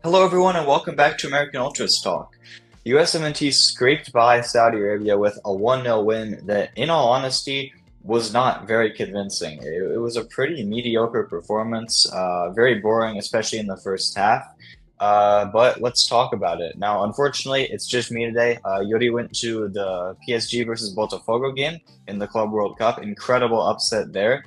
Hello, everyone, and welcome back to American Ultras Talk. USMNT scraped by Saudi Arabia with a 1-0 win that, in all honesty, was not very convincing. It was a pretty mediocre performance, very boring, especially in the first half. But let's talk about it. Now, unfortunately, it's just me today. Yuri went to the PSG versus Botafogo game in the Club World Cup. Incredible upset there.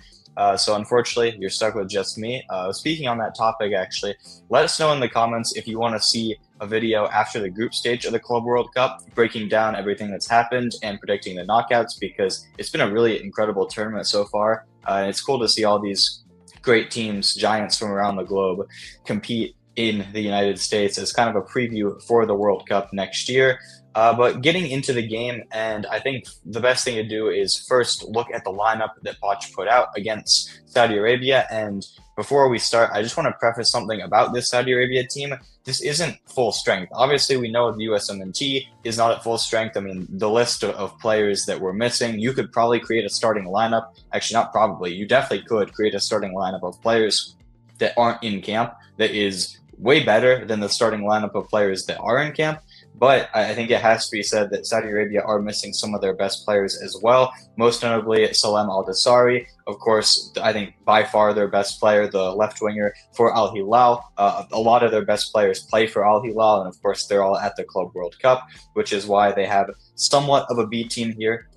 So unfortunately, you're stuck with just me. Speaking on that topic, actually, let us know in the comments if you want to see a video after the group stage of the Club World Cup, breaking down everything that's happened and predicting the knockouts, because it's been a really incredible tournament so far. It's cool to see all these great teams, giants from around the globe, compete in the United States as kind of a preview for the World Cup next year. But getting into the game, and I think the best thing to do is first look at the lineup that Poch put out against Saudi Arabia. And before we start, I just want to preface something about this Saudi Arabia team. This isn't full strength. Obviously, we know the USMNT is not at full strength. I mean, the list of players that we're missing, you could probably create a starting lineup. Actually, not probably. You definitely could create a starting lineup of players that aren't in camp that is way better than the starting lineup of players that are in camp. But I think it has to be said that Saudi Arabia are missing some of their best players as well, most notably Salem Al-Dosari. Of course, I think by far their best player, the left winger for Al Hilal. A lot of their best players play for Al Hilal, and of course, they're all at the Club World Cup, which is why they have somewhat of a B team here,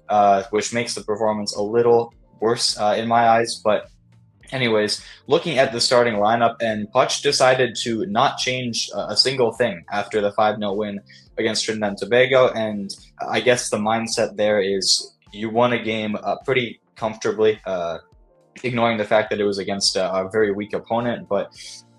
which makes the performance a little worse in my eyes. But anyways, looking at the starting lineup, and Poch decided to not change a single thing after the 5-0 win against Trinidad and Tobago. And I guess the mindset there is you won a game pretty comfortably, ignoring the fact that it was against a very weak opponent. But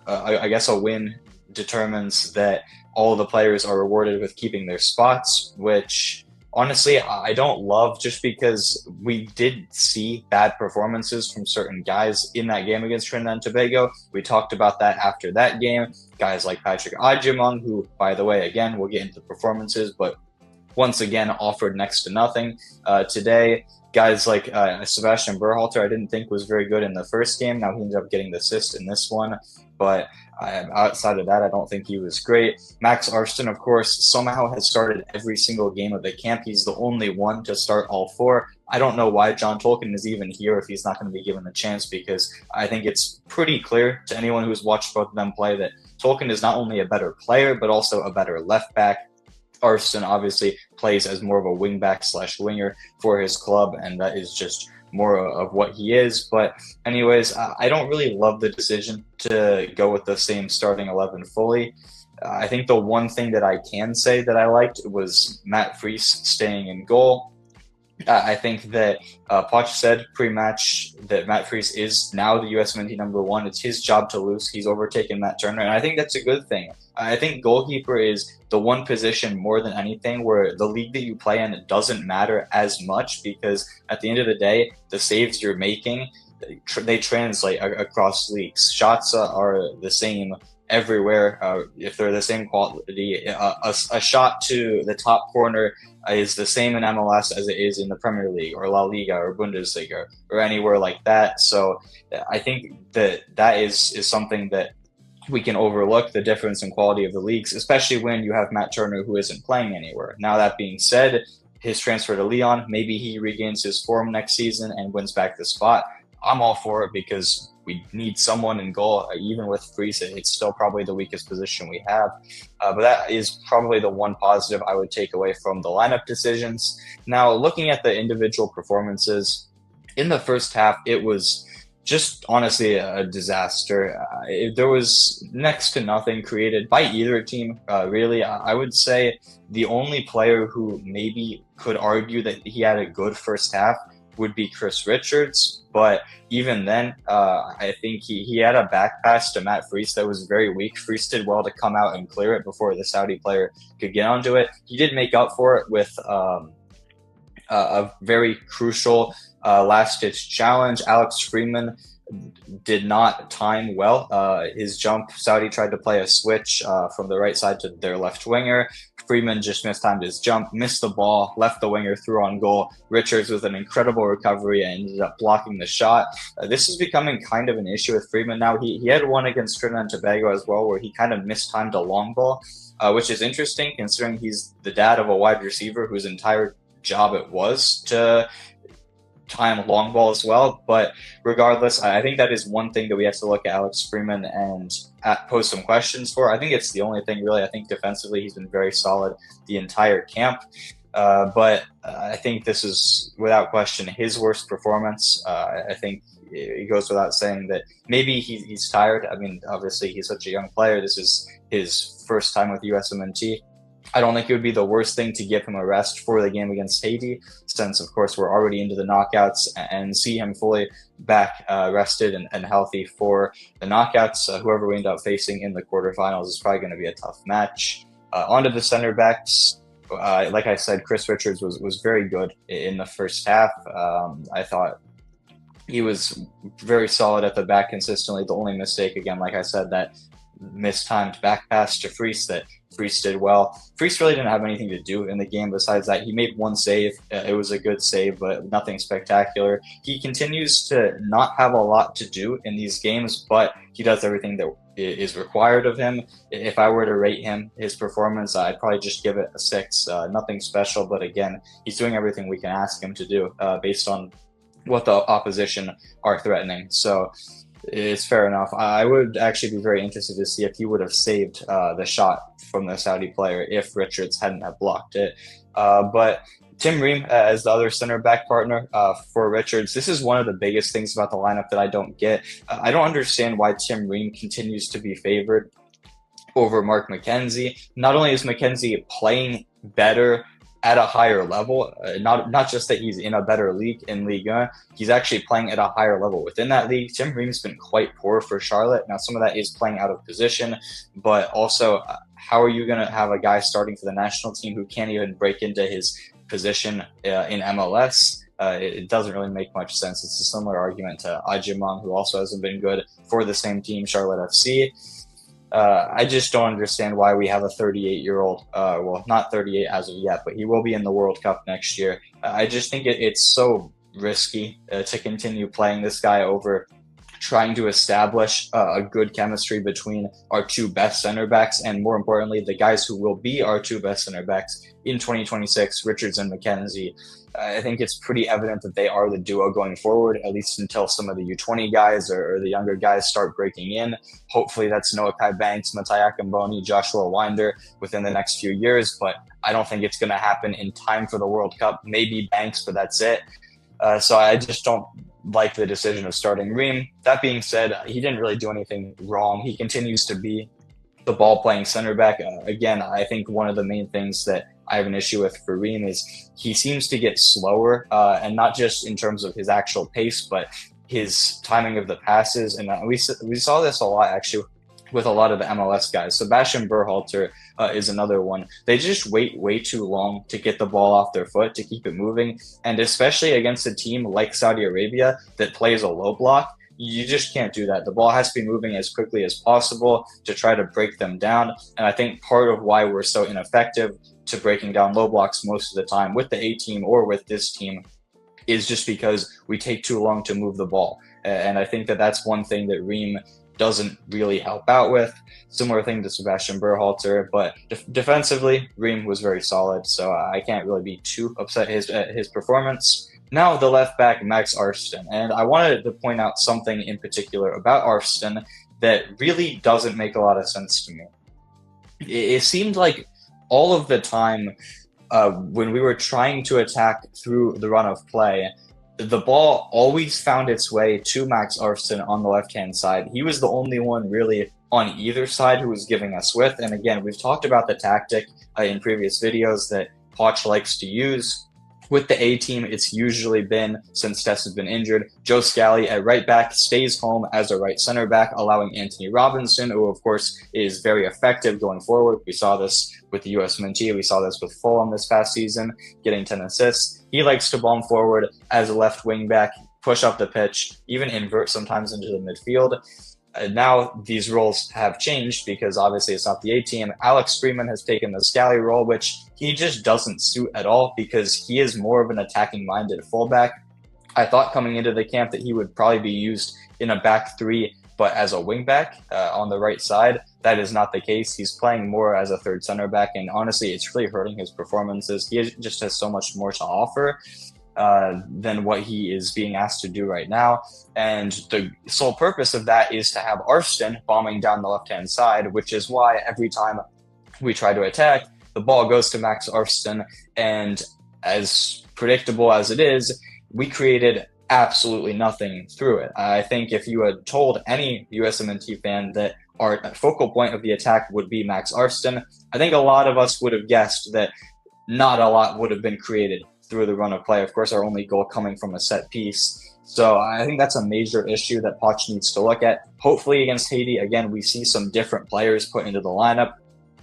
I guess a win determines that all the players are rewarded with keeping their spots, which honestly, I don't love, just because we did see bad performances from certain guys in that game against Trinidad and Tobago. We talked about that after that game. Guys like Patrick Adjumong, who, by the way, again, we'll get into the performances, but once again offered next to nothing today. Guys like Sebastian Berhalter, I didn't think was very good in the first game. Now he ended up getting the assist in this one, but outside of that, I don't think he was great. Max Arston, of course, somehow has started every single game of the camp. He's the only one to start all four. I don't know why John Tolkien is even here if he's not going to be given the chance, because I think it's pretty clear to anyone who's watched both of them play that Tolkien is not only a better player, but also a better left back. Arston obviously plays as more of a wingback slash winger for his club, and that is just more of what he is. But anyways, I don't really love the decision to go with the same starting 11 fully. I think the one thing that I can say that I liked was Matt Fries staying in goal. I think that Poch said pre-match that Matt Fries is now the USMNT number one. It's his job to lose. He's overtaken Matt Turner, and I think that's a good thing. I think goalkeeper is the one position more than anything where the league that you play in doesn't matter as much, because at the end of the day, the saves you're making, they translate across leagues. Shots are the same everywhere. If they're the same quality, a shot to the top corner is the same in MLS as it is in the Premier League or La Liga or Bundesliga or anywhere like that. So I think that is something that we can overlook, the difference in quality of the leagues, especially when you have Matt Turner who isn't playing anywhere. Now, that being said, his transfer to Lyon, maybe he regains his form next season and wins back the spot. I'm all for it, because we need someone in goal. Even with Fries, it's still probably the weakest position we have. But that is probably the one positive I would take away from the lineup decisions. Now, looking at the individual performances, in the first half, it was just honestly a disaster. There was next to nothing created by either team, really. I would say the only player who maybe could argue that he had a good first half would be Chris Richards. But even then, I think he had a back pass to Matt Fries that was very weak. Fries did well to come out and clear it before the Saudi player could get onto it. He did make up for it with a very crucial last-ditch challenge. Alex Freeman did not time well. His jump, Saudi tried to play a switch from the right side to their left winger. Freeman just mistimed his jump, missed the ball, left the winger through on goal. Richards with an incredible recovery and ended up blocking the shot. This is becoming kind of an issue with Freeman now. He had one against Trinidad and Tobago as well, where he kind of mistimed a long ball, which is interesting considering he's the dad of a wide receiver whose entire job it was to time long ball as well. But regardless, I think that is one thing that we have to look at Alex Freeman and pose some questions for. I think it's the only thing really. I think defensively he's been very solid the entire camp. But I think this is without question his worst performance. I think it goes without saying that maybe he's tired. I mean, obviously he's such a young player. This is his first time with USMNT. I don't think it would be the worst thing to give him a rest for the game against Haiti, since, of course, we're already into the knockouts, and see him fully back rested and healthy for the knockouts. Whoever we end up facing in the quarterfinals is probably going to be a tough match. Onto the center backs. Like I said, Chris Richards was very good in the first half. I thought he was very solid at the back consistently. The only mistake, again, like I said, that mistimed back pass to Freese that Freese did well. Freese really didn't have anything to do in the game besides that. He made one save. It was a good save, but nothing spectacular. He continues to not have a lot to do in these games, but he does everything that is required of him. If I were to rate him, his performance, I'd probably just give it a 6. Nothing special, but again, he's doing everything we can ask him to do based on what the opposition are threatening. So it's fair enough. I would actually be very interested to see if he would have saved the shot from the Saudi player if Richards hadn't have blocked it. But Tim Ream as the other center back partner for Richards, this is one of the biggest things about the lineup that I don't get. I don't understand why Tim Ream continues to be favored over Mark McKenzie. Not only is McKenzie playing better at a higher level, not just that he's in a better league in Ligue 1, he's actually playing at a higher level within that league. Tim Ream's been quite poor for Charlotte. Now, some of that is playing out of position, but also how are you going to have a guy starting for the national team who can't even break into his position in MLS? It doesn't really make much sense. It's a similar argument to Ajimong, who also hasn't been good for the same team, Charlotte FC. I just don't understand why we have a 38-year-old, well, not 38 as of yet, but he will be in the World Cup next year. I just think it's so risky to continue playing this guy over trying to establish a good chemistry between our two best center backs, and more importantly, the guys who will be our two best center backs in 2026, Richards and McKenzie. I think it's pretty evident that they are the duo going forward, at least until some of the U20 guys or the younger guys start breaking in. Hopefully that's Noah Kai Banks, Matai Akamboni, Joshua Winder within the next few years, but I don't think it's going to happen in time for the World Cup. Maybe Banks, but that's it. So I just don't like the decision of starting Ream. That being said, he didn't really do anything wrong. He continues to be the ball-playing center back. Again, I think one of the main things that I have an issue with for Ream is he seems to get slower, and not just in terms of his actual pace, but his timing of the passes. And we saw this a lot, actually, with a lot of the MLS guys. Sebastian Berhalter is another one. They just wait way too long to get the ball off their foot, to keep it moving. And especially against a team like Saudi Arabia that plays a low block, you just can't do that. The ball has to be moving as quickly as possible to try to break them down. And I think part of why we're so ineffective to breaking down low blocks most of the time with the A team or with this team is just because we take too long to move the ball. And I think that that's one thing that Ream doesn't really help out with. Similar thing to Sebastian Berhalter, but defensively, Ream was very solid, so I can't really be too upset his performance. Now the left back, Max Arston, and I wanted to point out something in particular about Arston that really doesn't make a lot of sense to me. It seemed like all of the time when we were trying to attack through the run of play, the ball always found its way to Max Arston on the left-hand side. He was the only one really on either side who was giving us width. And again, we've talked about the tactic in previous videos that Poch likes to use. With the A team, it's usually been, since Tess has been injured, Joe Scally at right back stays home as a right center back, allowing Anthony Robinson, who of course is very effective going forward. We saw this with the USMNT. We saw this with Fulham this past season, getting 10 assists. He likes to bomb forward as a left wing back, push up the pitch, even invert sometimes into the midfield. Now these roles have changed because obviously it's not the A team. Alex Freeman has taken the Scally role, which he just doesn't suit at all because he is more of an attacking-minded fullback. I thought coming into the camp that he would probably be used in a back three, but as a wingback on the right side. That is not the case. He's playing more as a third center back, and honestly, it's really hurting his performances. He just has so much more to offer than what he is being asked to do right now. And the sole purpose of that is to have Arston bombing down the left-hand side, which is why every time we try to attack, the ball goes to Max Arston. And as predictable as it is, we created absolutely nothing through it. I think if you had told any USMNT fan that our focal point of the attack would be Max Arston, I think a lot of us would have guessed that not a lot would have been created through the run of play. Of course, our only goal coming from a set piece. So I think that's a major issue that Poch needs to look at. Hopefully against Haiti, again, we see some different players put into the lineup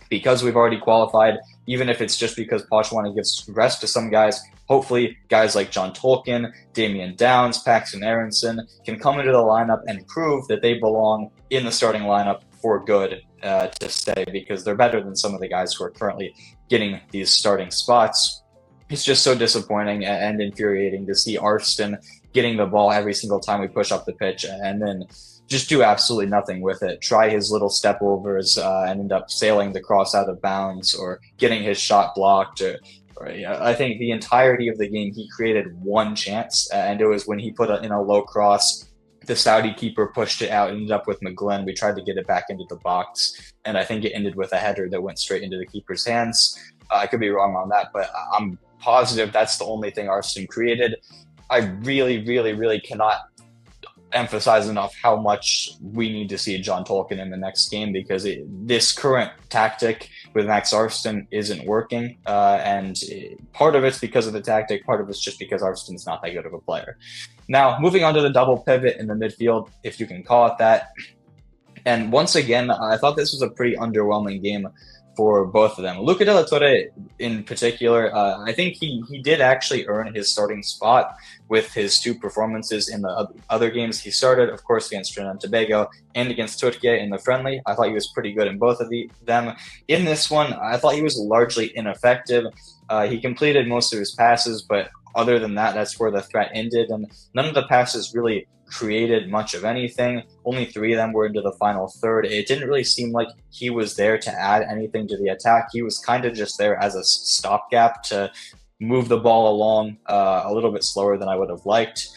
because we've already qualified, even if it's just because Poch want to give rest to some guys. Hopefully guys like John Tolkien, Damian Downs, Paxton Aronson can come into the lineup and prove that they belong in the starting lineup for good to stay, because they're better than some of the guys who are currently getting these starting spots. It's just so disappointing and infuriating to see Arston getting the ball every single time we push up the pitch and then just do absolutely nothing with it. Try his little step overs and end up sailing the cross out of bounds or getting his shot blocked. I think the entirety of the game, he created one chance, and it was when he put in a low cross. The Saudi keeper pushed it out, ended up with McGlynn. We tried to get it back into the box, and I think it ended with a header that went straight into the keeper's hands. I could be wrong on that, but I'm positive that's the only thing Arston created. I really cannot emphasize enough how much we need to see John Tolkien in the next game, because this current tactic with Max Arston isn't working, and part of it's because of the tactic, part of it's just because Arston's not that good of a player. Now, moving on to the double pivot in the midfield, if you can call it that. And once again, I thought this was a pretty underwhelming game for both of them. Luca de la Torre in particular, I think he did actually earn his starting spot with his two performances in the other games. He started, of course, against Trinidad and Tobago and against Turkey in the friendly. I thought he was pretty good in both of them. In this one, I thought he was largely ineffective. He completed most of his passes, but other than that, that's where the threat ended, and none of the passes really created much of anything. Only 3 of them were into the final third. It didn't really seem like he was there to add anything to the attack. He was kind of just there as a stopgap to move the ball along a little bit slower than I would have liked.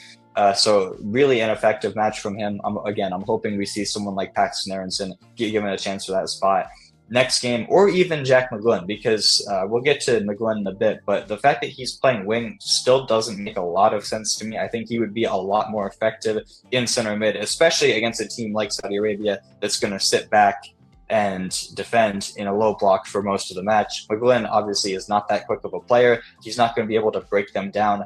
So really ineffective match from him. I'm hoping we see someone like Paxton Aronson get given a chance for that spot next game, or even Jack McGlynn, because we'll get to McGlynn in a bit, but the fact that he's playing wing still doesn't make a lot of sense to me. I think he would be a lot more effective in center mid, especially against a team like Saudi Arabia that's going to sit back and defend in a low block for most of the match. McGlynn obviously is not that quick of a player. He's not going to be able to break them down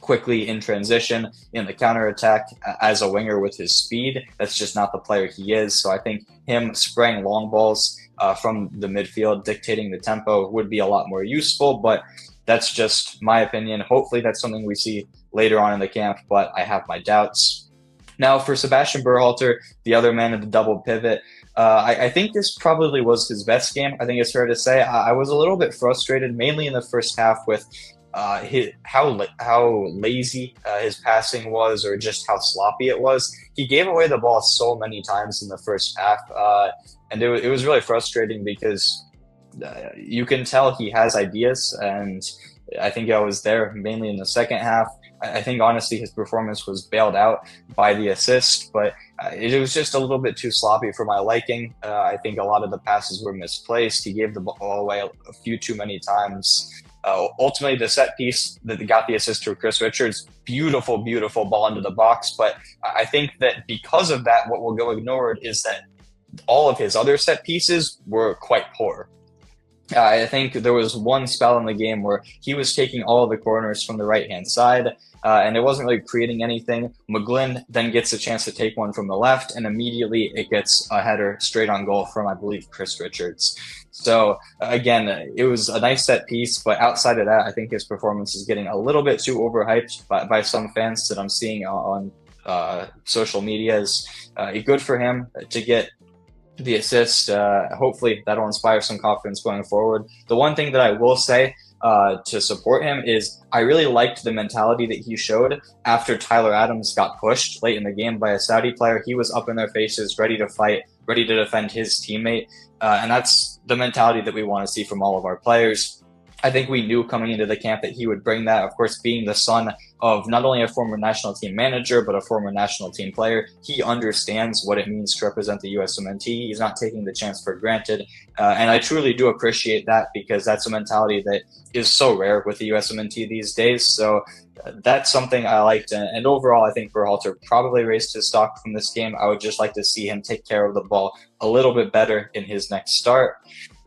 quickly in transition in the counterattack as a winger with his speed. That's just not the player he is. So I think him spraying long balls from the midfield, dictating the tempo, would be a lot more useful, but that's just my opinion. Hopefully that's something we see later on in the camp, but I have my doubts. Now for Sebastian Berhalter, the other man of the double pivot, I think this probably was his best game. I think it's fair to say. I was a little bit frustrated, mainly in the first half, with how lazy his passing was, or just how sloppy it was. He gave away the ball so many times in the first half, and it was really frustrating because you can tell he has ideas, and I think I was there mainly in the second half. I think honestly his performance was bailed out by the assist, but it was just a little bit too sloppy for my liking. I think a lot of the passes were misplaced. He gave the ball away a few too many times. Ultimately, the set piece that got the assist to Chris Richards, beautiful ball into the box. But I think that because of that, what will go ignored is that all of his other set pieces were quite poor. I think there was one spell in the game where he was taking all of the corners from the right-hand side, and it wasn't really creating anything. McGlynn then gets a chance to take one from the left, and immediately it gets a header straight on goal from, I believe, Chris Richards. So again, it was a nice set piece, but outside of that, I think his performance is getting a little bit too overhyped by some fans that I'm seeing on social media. Is good for him to get the assist. Hopefully that'll inspire some confidence going forward. The one thing that I will say to support him is I really liked the mentality that he showed after Tyler Adams got pushed late in the game by a Saudi player. He was up in their faces, ready to fight, ready to defend his teammate. And that's the mentality that we want to see from all of our players. I think we knew coming into the camp that he would bring that. Of course, being the son of not only a former national team manager, but a former national team player, he understands what it means to represent the USMNT. He's not taking the chance for granted. And I truly do appreciate that, because that's a mentality that is so rare with the USMNT these days. So that's something I liked. And overall, I think Berhalter probably raised his stock from this game. I would just like to see him take care of the ball a little bit better in his next start.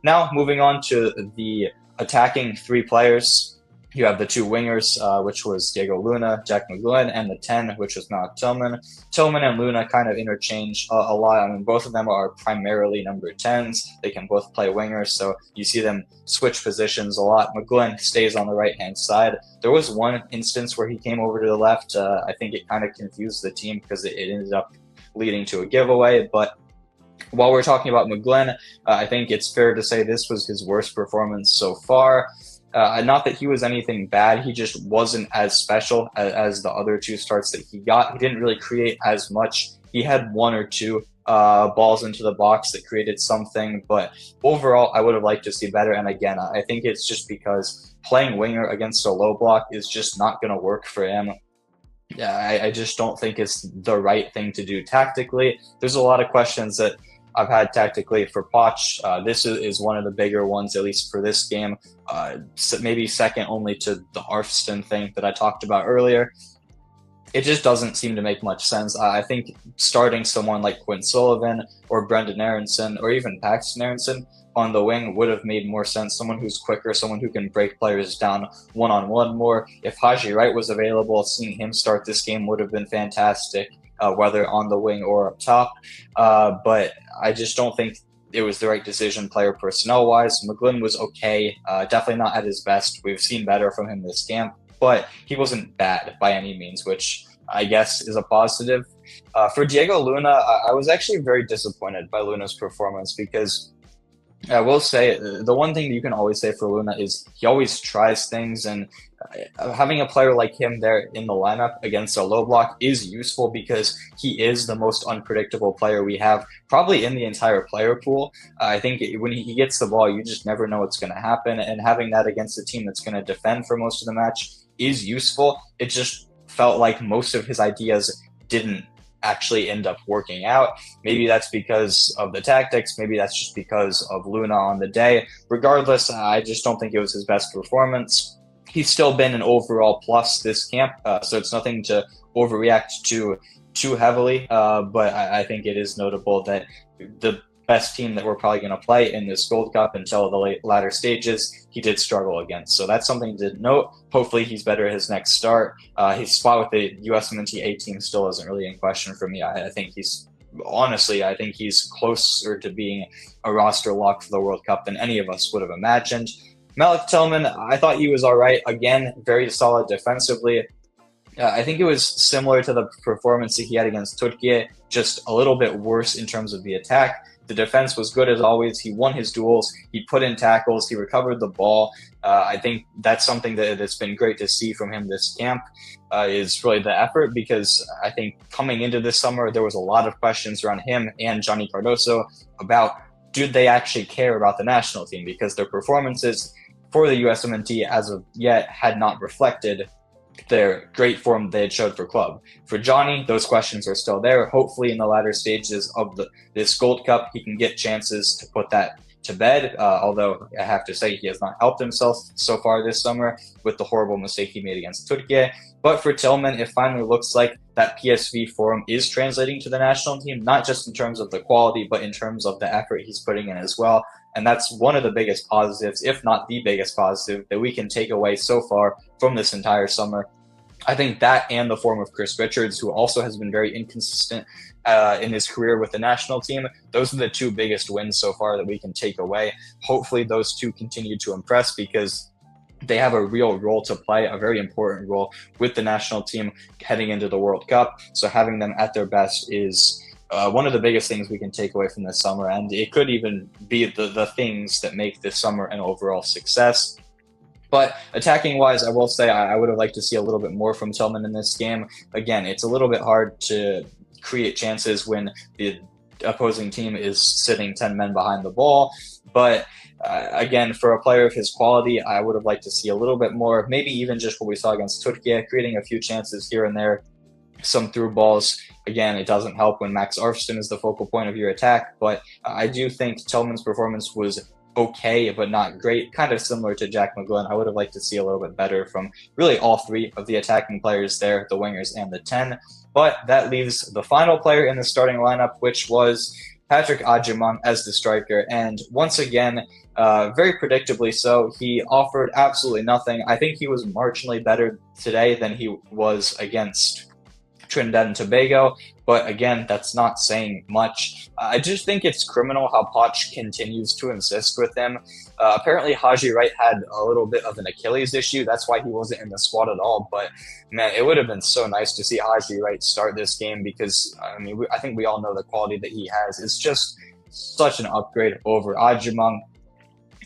Now, moving on to the attacking three players. You have the two wingers, which was Diego Luna, Jack McGlynn, and the 10, which was Malik Tillman. Tillman and Luna kind of interchange a lot. I mean, both of them are primarily number 10s. They can both play wingers, so you see them switch positions a lot. McGlynn stays on the right-hand side. There was one instance where he came over to the left. I think it kind of confused the team because it ended up leading to a giveaway, but while we're talking about McGlynn, I think it's fair to say this was his worst performance so far. Not that he was anything bad, he just wasn't as special as the other two starts that he got. He didn't really create as much. He had one or two balls into the box that created something, but overall, I would have liked to see better. And again, I think it's just because playing winger against a low block is just not going to work for him. Yeah, I just don't think it's the right thing to do tactically. There's a lot of questions that I've had tactically for Poch. This is one of the bigger ones, at least for this game. Maybe second only to the Arfston thing that I talked about earlier. It just doesn't seem to make much sense. I think starting someone like Quinn Sullivan or Brendan Aronson or even Paxton Aronson on the wing would have made more sense. Someone who's quicker, someone who can break players down one-on-one more. If Haji Wright was available, seeing him start this game would have been fantastic, whether on the wing or up top. But I just don't think it was the right decision player personnel-wise. McGlynn was okay, definitely not at his best. We've seen better from him this camp, but he wasn't bad by any means, which I guess is a positive. For Diego Luna, I was actually very disappointed by Luna's performance, because I will say the one thing that you can always say for Luna is he always tries things, and having a player like him there in the lineup against a low block is useful, because he is the most unpredictable player we have probably in the entire player pool. I think when he gets the ball, you just never know what's going to happen, and having that against a team that's going to defend for most of the match is useful. It just felt like most of his ideas didn't actually end up working out. Maybe that's because of the tactics, maybe that's just because of Luna on the day. Regardless, I just don't think it was his best performance. He's still been an overall plus this camp, so it's nothing to overreact to too heavily, but I think it is notable that the best team that we're probably going to play in this Gold Cup until the latter stages, he did struggle against. So that's something to note. Hopefully he's better his next start. His spot with the USMNT A team still isn't really in question for me. I think he's closer to being a roster lock for the World Cup than any of us would have imagined. Malik Tillman, I thought he was all right. Again, very solid defensively. I think it was similar to the performance that he had against Turkey, just a little bit worse in terms of the attack. The defense was good as always. He won his duels. He put in tackles. He recovered the ball. I think that's something that's been great to see from him this camp, is really the effort, because I think coming into this summer, there was a lot of questions around him and Johnny Cardoso about, did they actually care about the national team, because their performances for the USMNT as of yet had not reflected their great form they had showed for club. For Johnny, those questions are still there. Hopefully in the latter stages of this Gold Cup, he can get chances to put that to bed, although I have to say he has not helped himself so far this summer with the horrible mistake he made against Turkey. But for Tillman, it finally looks like that PSV form is translating to the national team, not just in terms of the quality, but in terms of the effort he's putting in as well. And that's one of the biggest positives, if not the biggest positive, that we can take away so far from this entire summer. I think that and the form of Chris Richards, who also has been very inconsistent in his career with the national team, those are the two biggest wins so far that we can take away. Hopefully, those two continue to impress because they have a real role to play, a very important role with the national team heading into the World Cup. So having them at their best is one of the biggest things we can take away from this summer, and it could even be the things that make this summer an overall success. But attacking wise, I will say I would have liked to see a little bit more from Tillman in this game. Again, it's a little bit hard to create chances when the opposing team is sitting 10 men behind the ball. But again, for a player of his quality, I would have liked to see a little bit more, maybe even just what we saw against Turkey, creating a few chances here and there, some through balls. Again, it doesn't help when Max Arfsten is the focal point of your attack, but I do think Tillman's performance was okay, but not great, kind of similar to Jack McGlynn. I would have liked to see a little bit better from really all three of the attacking players there, the wingers and the 10. But that leaves the final player in the starting lineup, which was Patrick Adjumang as the striker. And once again, very predictably so, he offered absolutely nothing. I think he was marginally better today than he was against Trinidad and Tobago, but again, that's not saying much. I just think it's criminal how Poch continues to insist with him. Apparently, Haji Wright had a little bit of an Achilles issue. That's why he wasn't in the squad at all. But man, it would have been so nice to see Haji Wright start this game because I mean, I think we all know the quality that he has. It's just such an upgrade over Adjumang.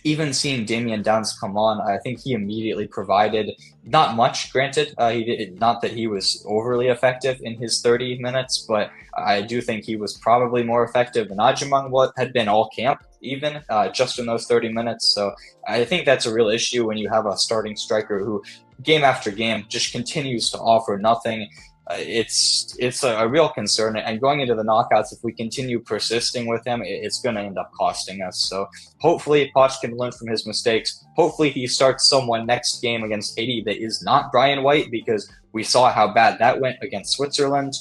Even seeing Damian Downs come on, I think he immediately provided not much. Granted, he did not that he was overly effective in his 30 minutes, but I do think he was probably more effective than Adjumang had been all camp, even just in those 30 minutes. So I think that's a real issue when you have a starting striker who, game after game, just continues to offer nothing. It's a real concern, and going into the knockouts, if we continue persisting with him, it's going to end up costing us. So hopefully Poch can learn from his mistakes. Hopefully he starts someone next game against Haiti that is not Brian White, because we saw how bad that went against Switzerland.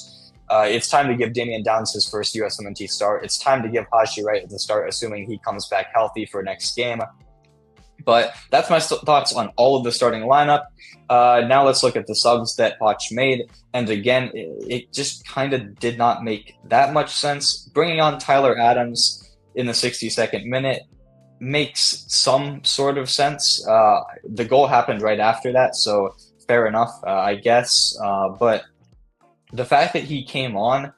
It's time to give Damian Downs his first USMNT start. It's time to give Haji Wright the start, assuming he comes back healthy for next game. But that's my thoughts on all of the starting lineup. Now let's look at the subs that Poch made. And again, it just kind of did not make that much sense. Bringing on Tyler Adams in the 62nd minute makes some sort of sense. The goal happened right after that, so fair enough, I guess. But the fact that he came on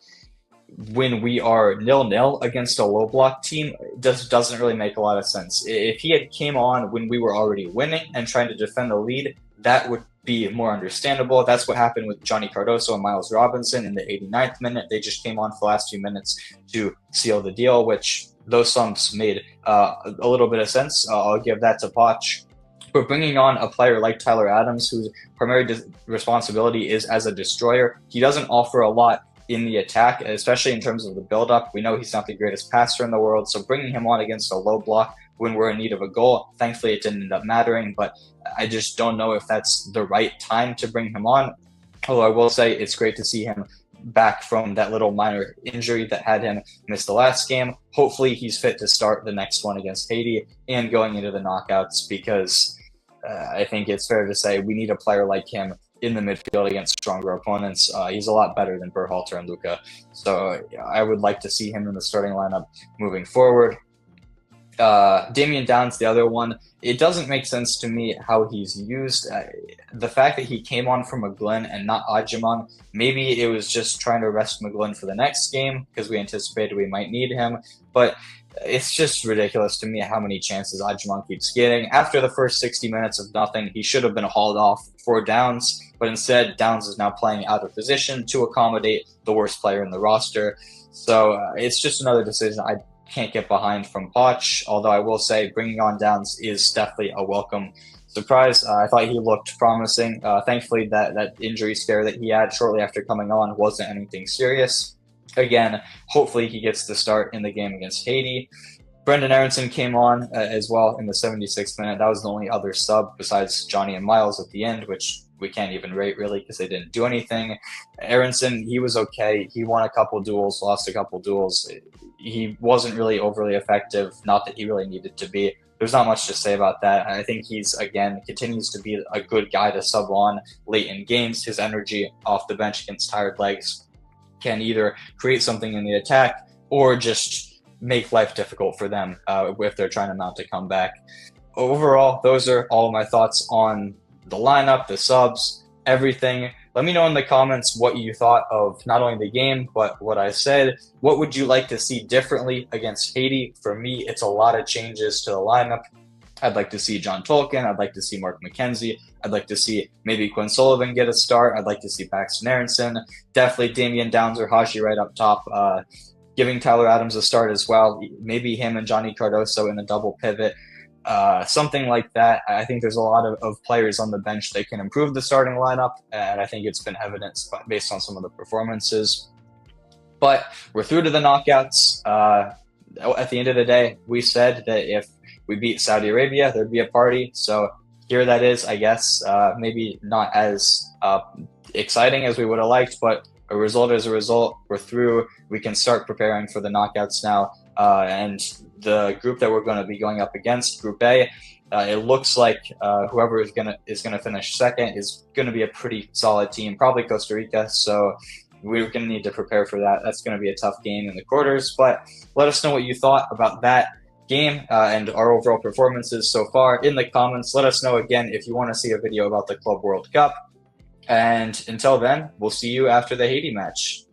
when we are 0-0 against a low block team just doesn't really make a lot of sense. If he had came on when we were already winning and trying to defend the lead, that would be more understandable. That's what happened with Johnny Cardoso and Miles Robinson in the 89th minute. They just came on for the last few minutes to seal the deal, which those subs made a little bit of sense. I'll give that to Poch. But bringing on a player like Tyler Adams, whose primary responsibility is as a destroyer, he doesn't offer a lot in the attack, especially in terms of the build-up. We know he's not the greatest passer in the world, so bringing him on against a low block when we're in need of a goal, thankfully it didn't end up mattering, but I just don't know if that's the right time to bring him on. Although I will say it's great to see him back from that little minor injury that had him miss the last game. Hopefully he's fit to start the next one against Haiti and going into the knockouts, because I think it's fair to say we need a player like him in the midfield against stronger opponents. He's a lot better than Berhalter and Luca. So I would like to see him in the starting lineup moving forward. Damian Downs, the other one, it doesn't make sense to me how he's used. The fact that he came on for McGlynn and not Adjumang, maybe it was just trying to rest McGlynn for the next game because we anticipated we might need him. But it's just ridiculous to me how many chances Adjumang keeps getting. After the first 60 minutes of nothing, he should have been hauled off for Downs, but instead Downs is now playing out of position to accommodate the worst player in the roster. So it's just another decision I can't get behind from Poch, although I will say bringing on Downs is definitely a welcome surprise. I thought he looked promising. Thankfully, that injury scare that he had shortly after coming on wasn't anything serious. Again, hopefully he gets the start in the game against Haiti. Brendan Aronson came on as well in the 76th minute. That was the only other sub besides Johnny and Miles at the end, which we can't even rate really because they didn't do anything. Aronson, he was okay. He won a couple duels, lost a couple duels. He wasn't really overly effective. Not that he really needed to be, there's not much to say about that. I think he's, again, continues to be a good guy to sub on late in games. His energy off the bench against tired legs can either create something in the attack or just make life difficult for them if they're trying to mount a comeback. Overall, those are all of my thoughts on the lineup, the subs, everything. Let me know in the comments what you thought of not only the game, but what I said. What would you like to see differently against Haiti? For me, it's a lot of changes to the lineup. I'd like to see John Tolkien. I'd like to see Mark McKenzie. I'd like to see maybe Quinn Sullivan get a start. I'd like to see Paxton Aronson. Definitely Damian Downs or Haji right up top. Giving Tyler Adams a start as well. Maybe him and Johnny Cardoso in a double pivot. Something like that. I think there's a lot of players on the bench that can improve the starting lineup, and I think it's been evidenced based on some of the performances. But we're through to the knockouts. At the end of the day, we said that if we beat Saudi Arabia, there'd be a party. So here that is, I guess. Maybe not as exciting as we would have liked, but a result is a result. We're through. We can start preparing for the knockouts now. And the group that we're going to be going up against, Group A, it looks like whoever is gonna finish second is going to be a pretty solid team, probably Costa Rica. So we're going to need to prepare for that. That's going to be a tough game in the quarters. But let us know what you thought about that game and our overall performances so far in the comments. Let us know again if you want to see a video about the Club World Cup. And until then, we'll see you after the Haiti match.